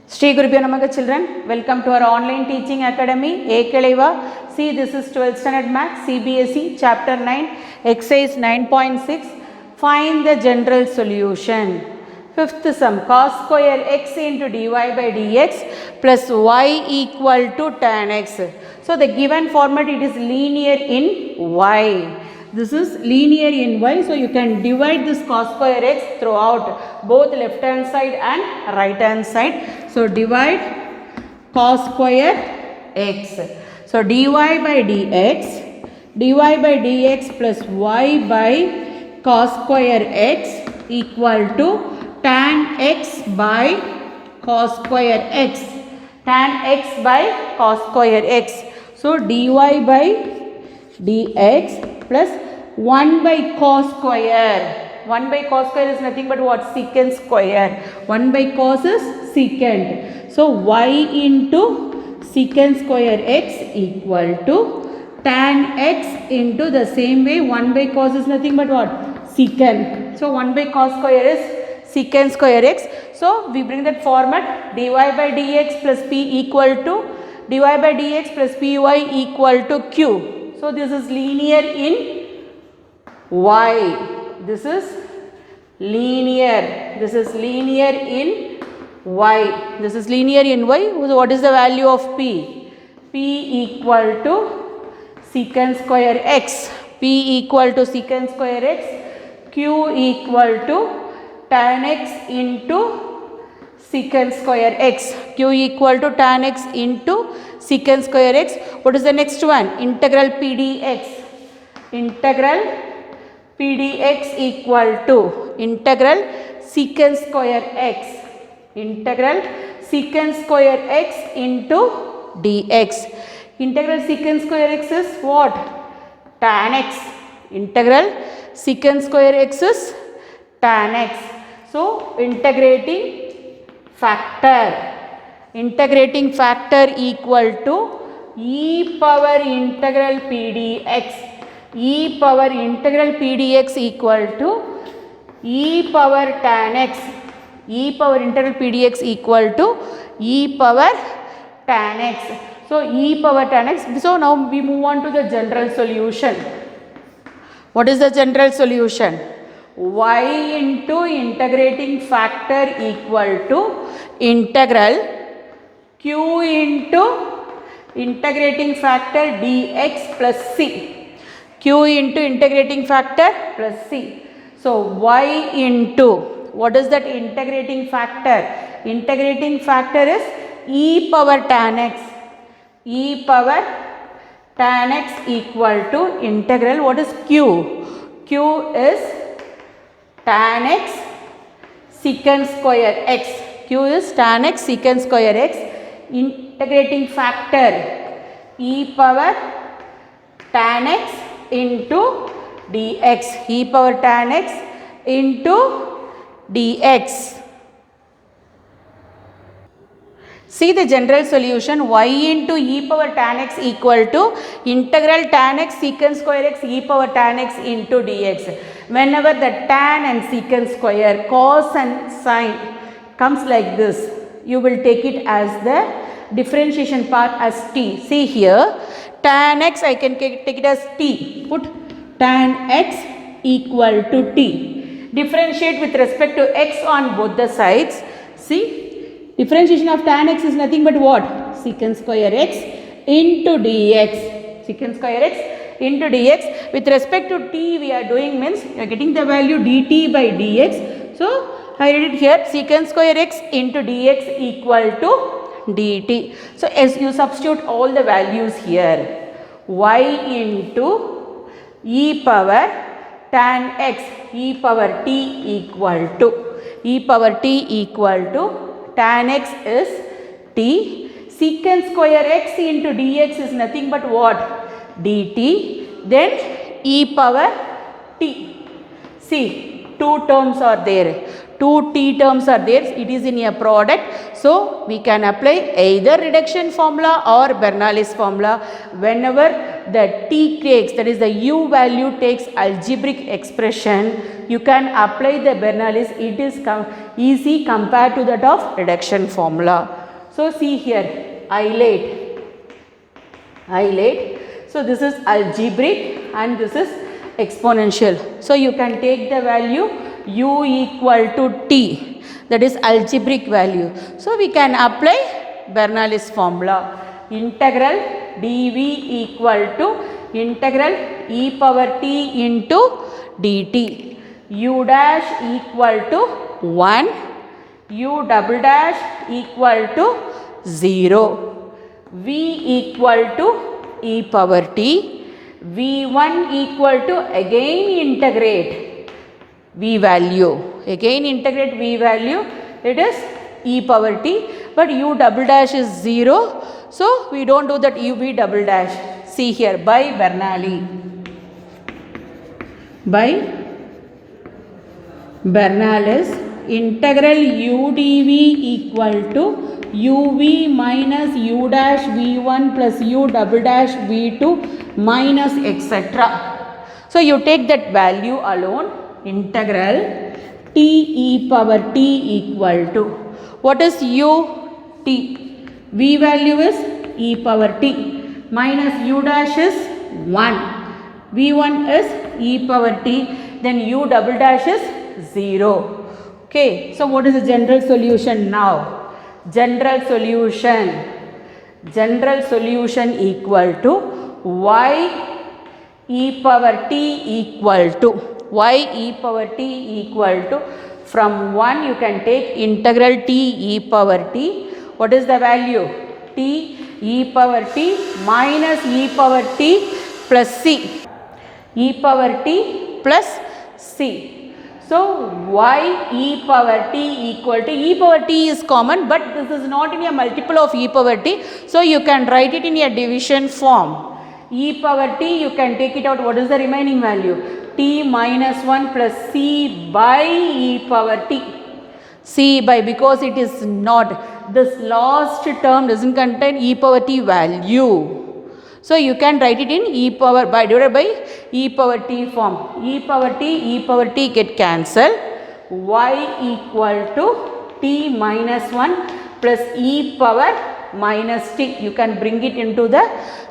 Shri Gurubhyo Namaha children, welcome to our online teaching academy, Ekeleva. See, this is 12th standard math, CBSE, chapter 9, exercise 9.6. Find the general solution. Fifth sum, cos square x into dy by dx plus y equal to tan x. So, the given format, it is linear in y. This is linear in y, so you can divide this cos square x throughout both left hand side and right hand side. So, divide cos square x. So, dy by dx plus y by cos square x equal to tan x by cos square x. Tan x by cos square x. So, dy by dx plus 1 by cos square. 1 by cos square is nothing but what? Secant square. 1 by cos is secant. So, y into secant square x equal to tan x into the same way 1 by cos is nothing but what? Secant. So, 1 by cos square is secant square x. So, we bring that format dy by dx plus p equal to dy by dx plus py equal to q. So, this is linear in y. This is linear. This is linear in y. This is linear in y. So, what is the value of p? P equal to secant square x. P equal to secant square x. Q equal to tan x into secant square x. Q equal to tan x into secant square x. What is the next one? Integral p dx. Integral p dx equal to integral secant square x. Integral secant square x into dx. Integral secant square x is what? Tan x. Integral secant square x is tan x. So, integrating factor equal to e power integral p dx. E power integral p dx equal to e power tan x. E power integral p dx equal to e power tan x. So, e power tan x. So, now we move on to the general solution. What is the general solution? Y into integrating factor equal to integral q into integrating factor dx plus c. Q into integrating factor plus c. So, y into, what is that integrating factor? Integrating factor is e power tan x. E power tan x equal to integral, what is q? Q is tan x secant square x. Q is tan x secant square x. Integrating factor e power tan x into dx. E power tan x into dx. See the general solution, y into e power tan x equal to integral tan x secant square x e power tan x into dx. Whenever the tan and secant square, cos and sine comes like this, you will take it as the differentiation part as t. See here, tan x I can take it as t. Put tan x equal to t. Differentiate with respect to x on both the sides. See, differentiation of tan x is nothing but what? Secant square x into dx. Secant square x into dx. With respect to t we are doing means you are getting the value dt by dx. So, I write it here, secant square x into dx equal to dt. So, as you substitute all the values here, y into e power tan x e power t equal to tan x is t. Secant square x into dx is nothing but what? Dt. Then e power t. See, two terms are there. Two t terms are there. It is in a product. So, we can apply either reduction formula or Bernoulli's formula whenever the t takes, that is the u value takes algebraic expression. you can apply the Bernoulli. It is easy compared to that of reduction formula. So see here, isolate. So this is algebraic and this is exponential. So you can take the value u equal to t, that is algebraic value. So we can apply Bernoulli's formula. Integral dv equal to integral e power t into dt. U dash equal to 1, u double dash equal to 0, v equal to e power t, v1 equal to again integrate v value, it is e power t, but u double dash is 0, so we don't do that uv double dash. See here, by Bernoulli, integral u dv equal to uv minus u dash v1 plus u double dash v2 minus etc. So you take that value alone, integral t e power t equal to, what is u? T. V value is e power t minus u dash is 1, v1 is e power t, then u double dash is 0. Okay, so what is the general solution now? General solution equal to y e power t equal to, from 1 you can take integral t e power t. What is the value? T e power t minus e power t plus c. So y e power t equal to, e power t is common, but this is not in a multiple of e power t. So you can write it in a division form. E power t, you can take it out. What is the remaining value? T minus 1 plus c by e power t. Because it is not, this last term doesn't contain e power t value. So you can write it in e power by divided by e power t form. E power t get cancelled. Y equal to t minus 1 plus e power minus t. You can bring it into the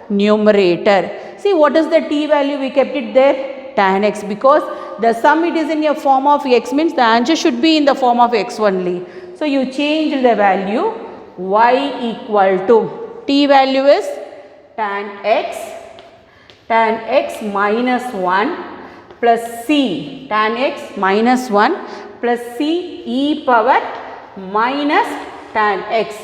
numerator. See, what is the t value? We kept it there, tan x, because the sum it is in a form of x, means the answer should be in the form of x only. So you change the value, y equal to, t value is tan x minus 1 plus c, tan x minus 1 plus c e power minus tan x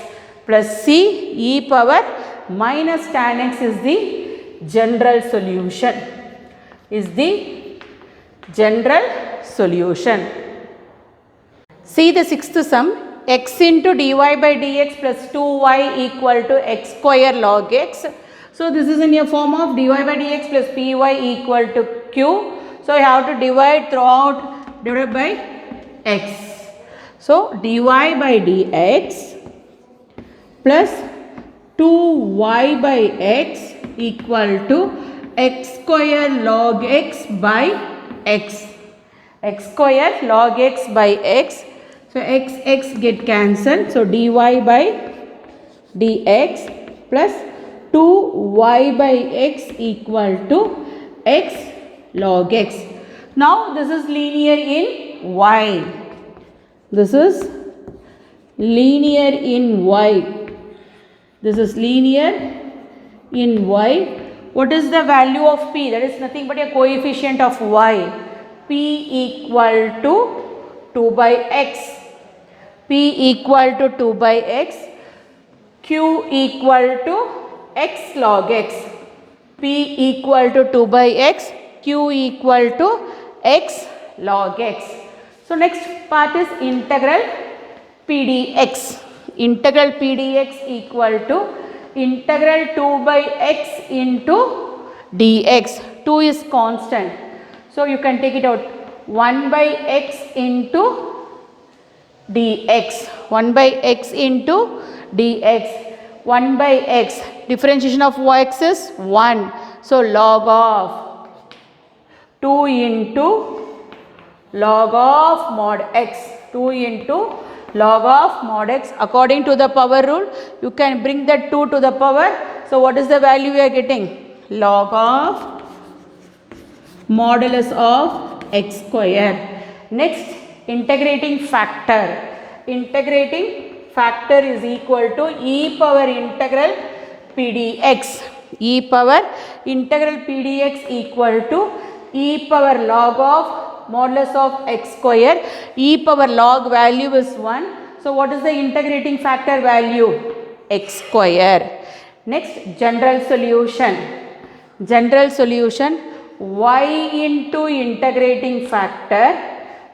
plus c e power minus tan x is the general solution. See the sixth sum, x into dy by dx plus 2y equal to x square log x. So this is in a form of dy by dx plus py equal to q. So you have to divide throughout, divided by x. So dy by dx plus 2y by x equal to x square log x by x. X square log x by x. So x get cancelled. So dy by dx plus 2y by x equal to x log x. Now this is linear in y. This is linear in y. What is the value of p? That is nothing but a coefficient of y. P equal to 2 by x. Q equal to x log x. P equal to 2 by x. Q equal to x log x. So next part is integral pdx. Integral pdx equal to integral 2 by x into dx. 2 is constant. So you can take it out. 1 by x into dx. 1 by x into dx. 1 by x. Differentiation of x is 1. So log of 2 into log of mod x. 2 into log of mod x. According to the power rule, you can bring that 2 to the power. So what is the value we are getting? Log of modulus of x square. Next, integrating factor. Integrating factor is equal to e power integral p dx. E power integral p dx equal to e power log of modulus of x square. E power log value is 1. So what is the integrating factor value? X square. Next, general solution. General solution, y into integrating factor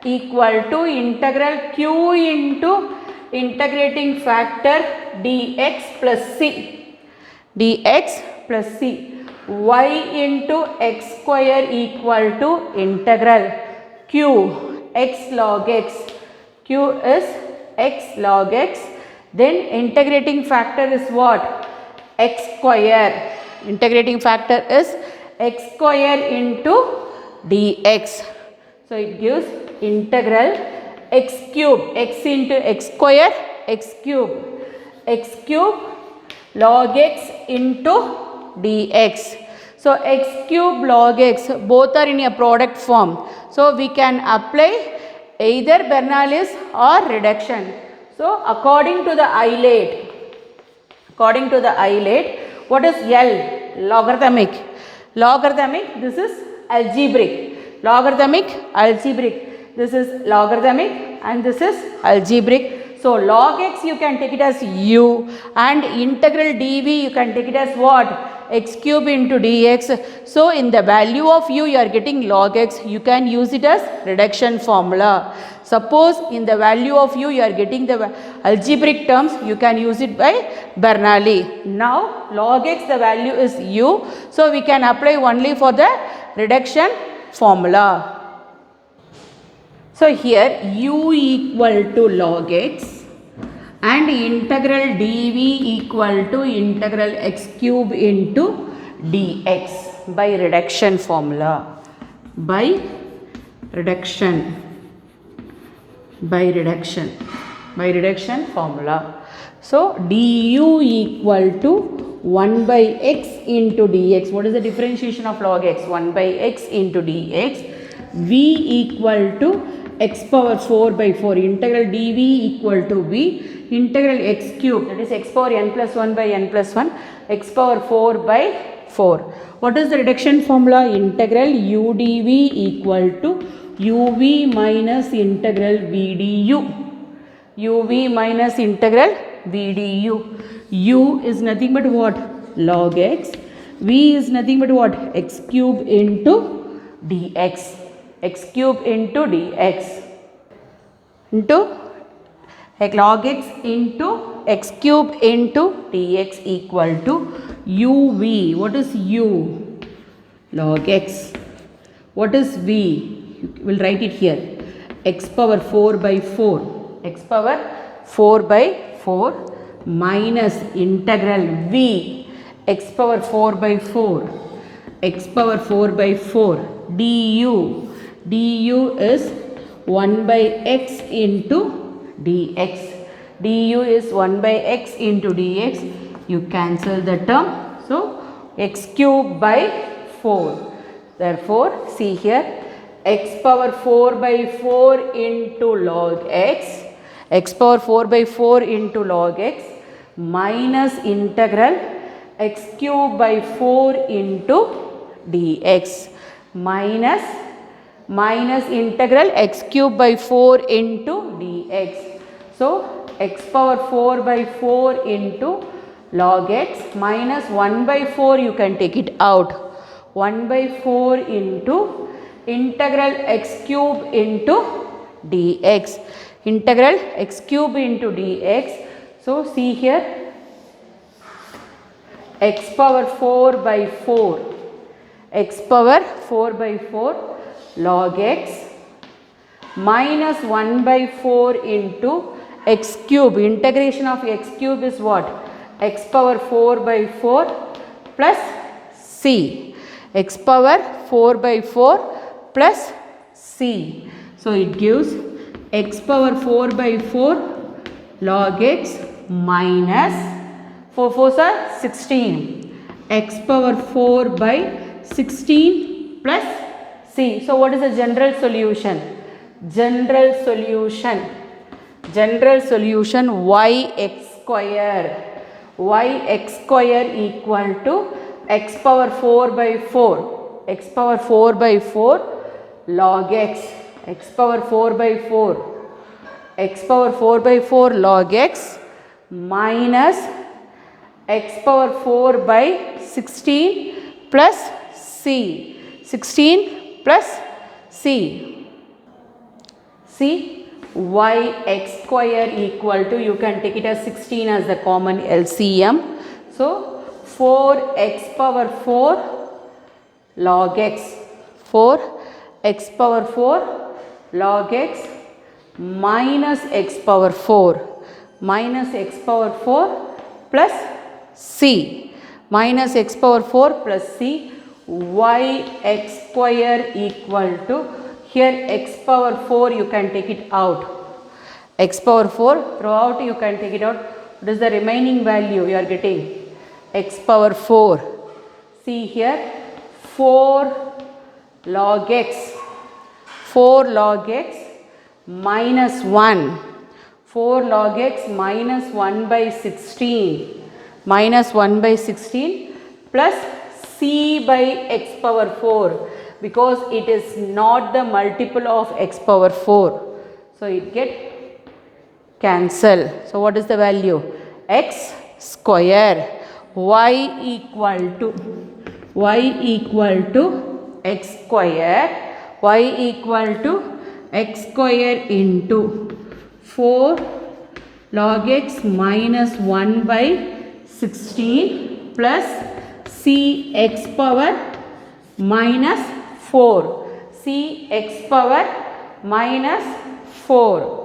equal to integral q into integrating factor dx plus c. dx plus c. Y into x square equal to integral q x log x. Q is x log x. Then integrating factor is what? X square. Integrating factor is x square into dx. So it gives integral x cube. X into x square, x cube. X cube log x into dx. So x cube log x both are in a product form. So we can apply either Bernoulli's or reduction. So according to the Eilert, what is L? Logarithmic. Logarithmic, this is algebraic. Logarithmic, algebraic. This is logarithmic and this is algebraic. So log x you can take it as u and integral dv you can take it as what? X cube into dx. So in the value of u you are getting log x, you can use it as reduction formula. Suppose in the value of u you are getting the algebraic terms, you can use it by Bernoulli. Now log x the value is u, so we can apply only for the reduction formula. So here u equal to log x and integral dv equal to integral x cube into dx by reduction formula. By reduction formula. So du equal to 1 by x into dx. What is the differentiation of log x? 1 by x into dx. V equal to x power 4 by 4. Integral dv equal to v. Integral x cube, that is x power n plus 1 by n plus 1. X power 4 by 4. What is the reduction formula? Integral u dv equal to uv minus integral v du. uv minus integral v du. U is nothing but what? Log x. V is nothing but what? X cube into dx. X cube into dx. Into log x into x cube into dx equal to uv. What is u? Log x. What is v? We will write it here. X power 4 by 4. X power 4 by 4 minus integral v. X power 4 by 4. X power 4 by 4 du. du is 1 by x into dx. du is 1 by x into dx. You cancel the term. So x cube by 4. Therefore see here, x power 4 by 4 into log x. X power 4 by 4 into log x minus integral x cube by 4 into dx minus integral x cube by 4 into dx. So x power 4 by 4 into log x minus 1 by 4 you can take it out. 1 by 4 into integral x cube into dx. Integral x cube into dx. So see here, x power 4 by 4. X power 4 by 4 log x minus 1 by 4 into x cube. Integration of x cube is what? X power 4 by 4 plus c. X power 4 by 4 plus c. So it gives x power 4 by 4 log x minus 4 4s are 16. X power 4 by 16 plus c. So what is the general solution? General solution yx square equal to x power 4 by 4 log x power 4 by 4 log x minus x power 4 by 16 plus c 16 plus c. See, yx square equal to, you can take it as 16 as the common LCM. So 4x power 4 log x, 4x power 4 log x minus x power 4 plus c, minus x power 4 plus c. Yx square equal to, here x power 4 you can take it out, x power 4 throughout you can take it out. What is the remaining value you are getting? X power 4. See here, 4 log x minus 1, 4 log x minus 1 by 16 plus c by x power 4, because it is not the multiple of x power 4. So it get cancel. So what is the value? X square. Y equal to x square. Y equal to x square into 4 log x minus 1 by 16 plus c x power minus 4. C x power minus 4.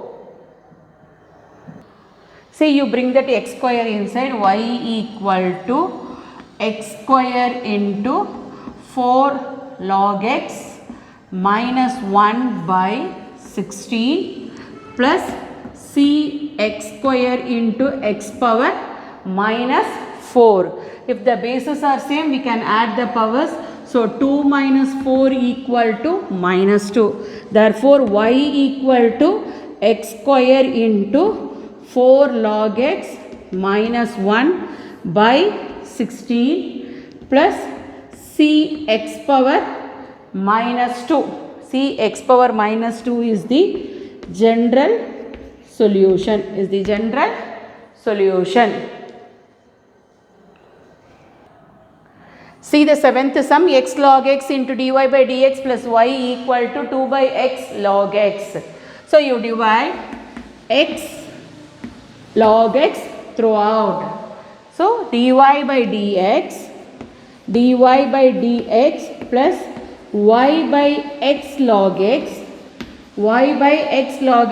Say you bring that x square inside, y equal to x square into 4 log x minus 1 by 16 plus c x square into x power minus 4. If the bases are same, we can add the powers. So 2 minus 4 equal to minus 2. Therefore, y equal to x square into 4 log x minus 1 by 16 plus c x power minus 2. C x power minus 2 is the general solution. See the seventh sum, x log x into dy by dx plus y equal to 2 by x log x. So you divide x log x throughout. So dy by dx plus y by x log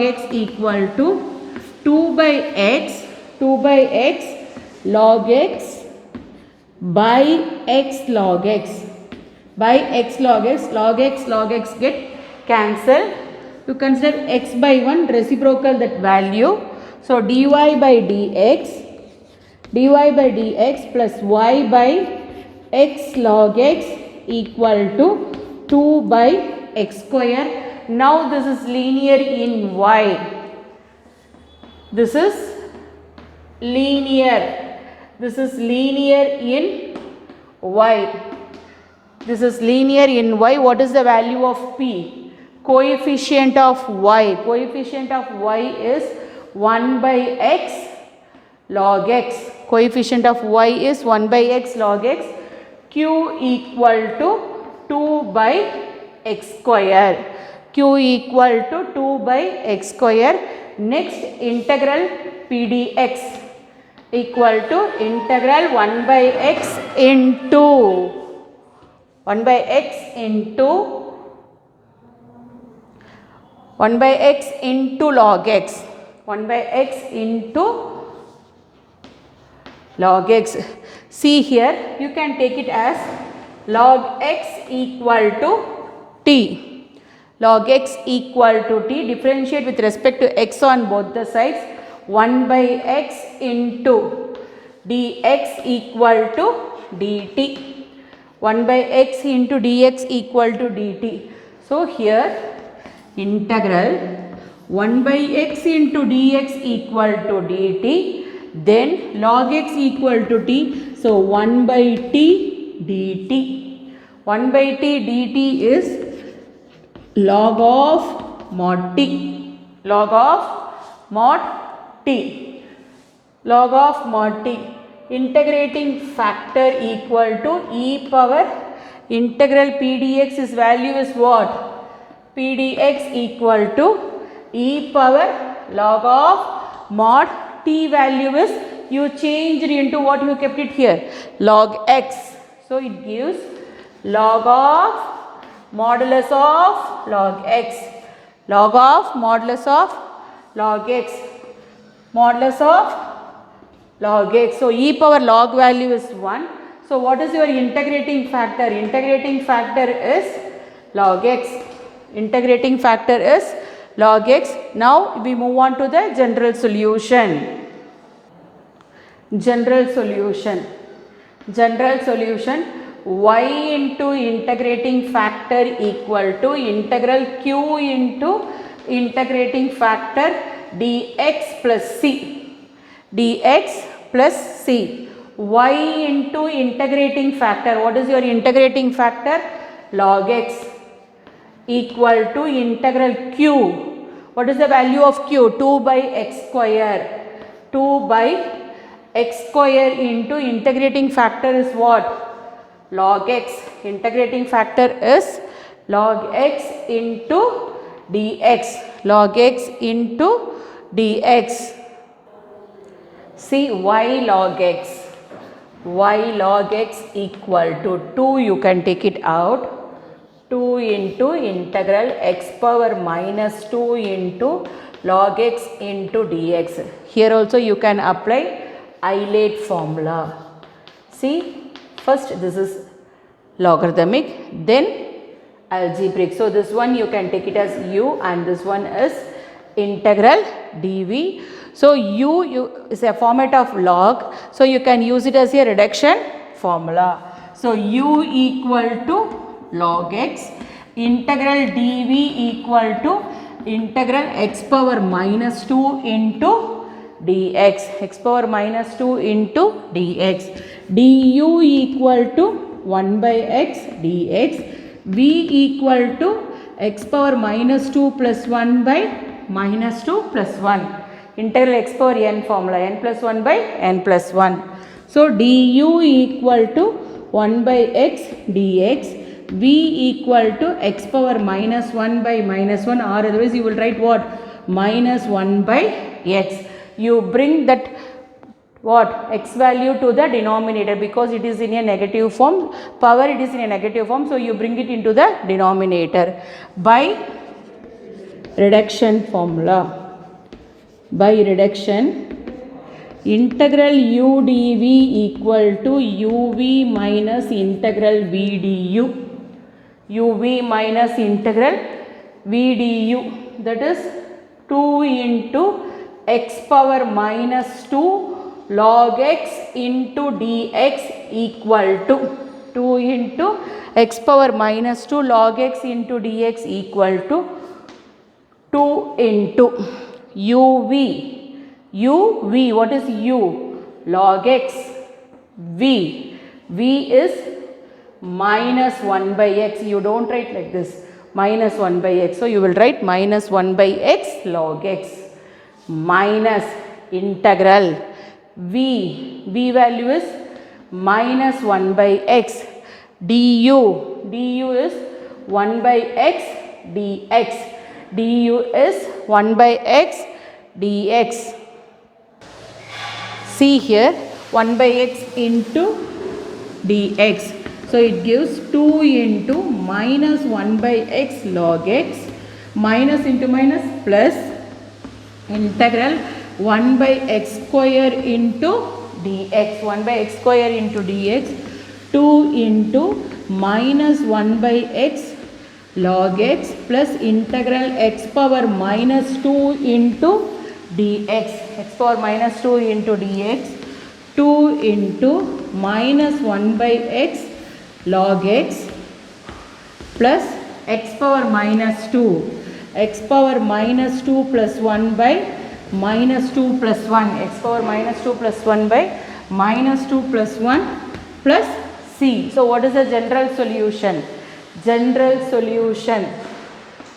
x equal to 2 by x log x by x log x log x get cancelled. You consider x by 1, reciprocal that value. So dy by dx plus y by x log x equal to 2 by x square. Now this is linear in y. This is linear in y. What is the value of p? Coefficient of y is 1 by x log x. Coefficient of y is 1 by x log x. Q equal to 2 by x square. Next, integral pdx equal to integral 1 by x into log x. 1 by x into log x. See here, you can take it as log x equal to t. log x equal to t, differentiate with respect to x on both the sides, 1 by x into dx equal to dt, 1 by x into dx equal to dt. So here integral 1 by x into dx equal to dt, then log x equal to t, so 1 by t dt. 1 by t dt is log of mod t, log of mod t, log of mod t. Integrating factor equal to e power integral p dx, is value is what? P dx equal to e power log of mod t, value is, you changed into what you kept it here, log x. So it gives log of modulus of log x, log of modulus of log x, modulus of log x. So e power log value is 1. So what is your integrating factor? Integrating factor is log x. Integrating factor is log x. Now we move on to the general solution. General solution. General solution. Y into integrating factor equal to integral q into integrating factor dx plus c, dx plus c. Y into integrating factor, what is your integrating factor? Log x equal to integral q. What is the value of q? 2 by x square. 2 by x square into integrating factor is what? Log x. Integrating factor is log x into dx, log x into dx. See, y log x, y log x equal to 2, you can take it out, 2 into integral x power minus 2 into log x into dx. Here also you can apply Eilert formula. See, first this is logarithmic, then algebraic. So this one you can take it as u and this one is integral dv. So u is a format of log, so you can use it as a reduction formula. So u equal to log x, integral dv equal to integral x power minus 2 into dx, x power minus 2 into dx, du equal to 1 by x dx, v equal to x power minus 2 plus 1 by minus 2 plus 1, integral x power n formula, n plus 1 by n plus 1. So du equal to 1 by x dx, v equal to x power minus 1 by minus 1, or otherwise you will write what? Minus 1 by x. You bring that what? X value to the denominator, because it is in a negative form, power it is in a negative form, so you bring it into the denominator by reduction formula. By reduction, integral u dv equal to uv minus integral v du, uv minus integral v du, that is 2 into x power minus 2 log x into dx equal to 2 into x power minus 2 log x into dx equal to 2 into uv, uv, what is u? Log x, v, v is minus 1 by x, you don't write like this, minus 1 by x, so you will write minus 1 by x log x minus integral v, v value is minus 1 by x du, du is 1 by x dx, du is 1 by x dx. See here, 1 by x into dx. So it gives 2 into minus 1 by x log x, minus into minus plus integral 1 by x square into dx, 1 by x square into dx, 2 into minus 1 by x log x plus integral x power minus 2 into dx, x power minus 2 into dx, 2 into minus 1 by x log x plus x power minus 2, x power minus 2 plus 1 by minus 2 plus 1, x power minus 2 plus 1 by minus 2 plus 1 plus c. So what is the general solution? General solution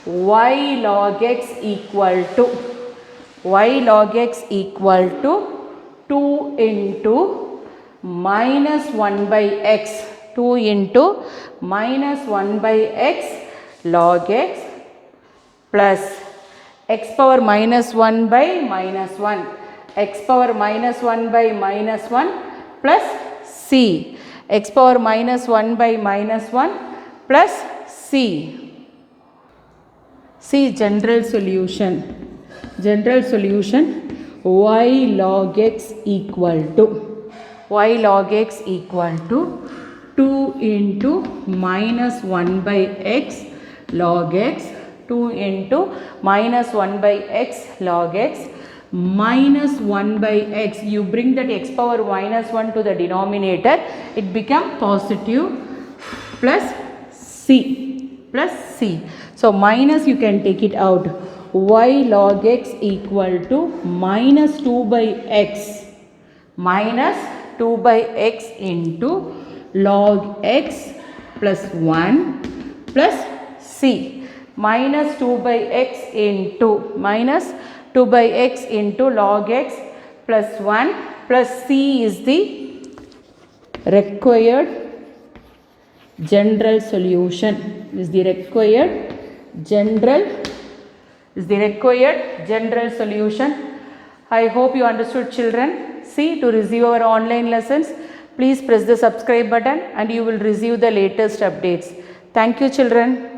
y log x equal to 2 into minus 1 by x, 2 into minus 1 by x log x plus x power minus 1 by minus 1, x power minus 1 by minus 1 plus c, x power minus 1 by minus 1 plus c. See general solution. General solution y log x equal to 2 into minus 1 by x log x, 2 into minus 1 by x log x minus 1 by x. You bring that x power minus 1 to the denominator, it become positive plus c. So minus you can take it out. Y log x equal to minus 2 by x into log x plus 1 plus c, minus 2 by x into log x plus 1 plus c is the required general solution. Is the required general solution. I hope you understood, children. See, to receive our online lessons, please press the subscribe button and you will receive the latest updates. Thank you, children.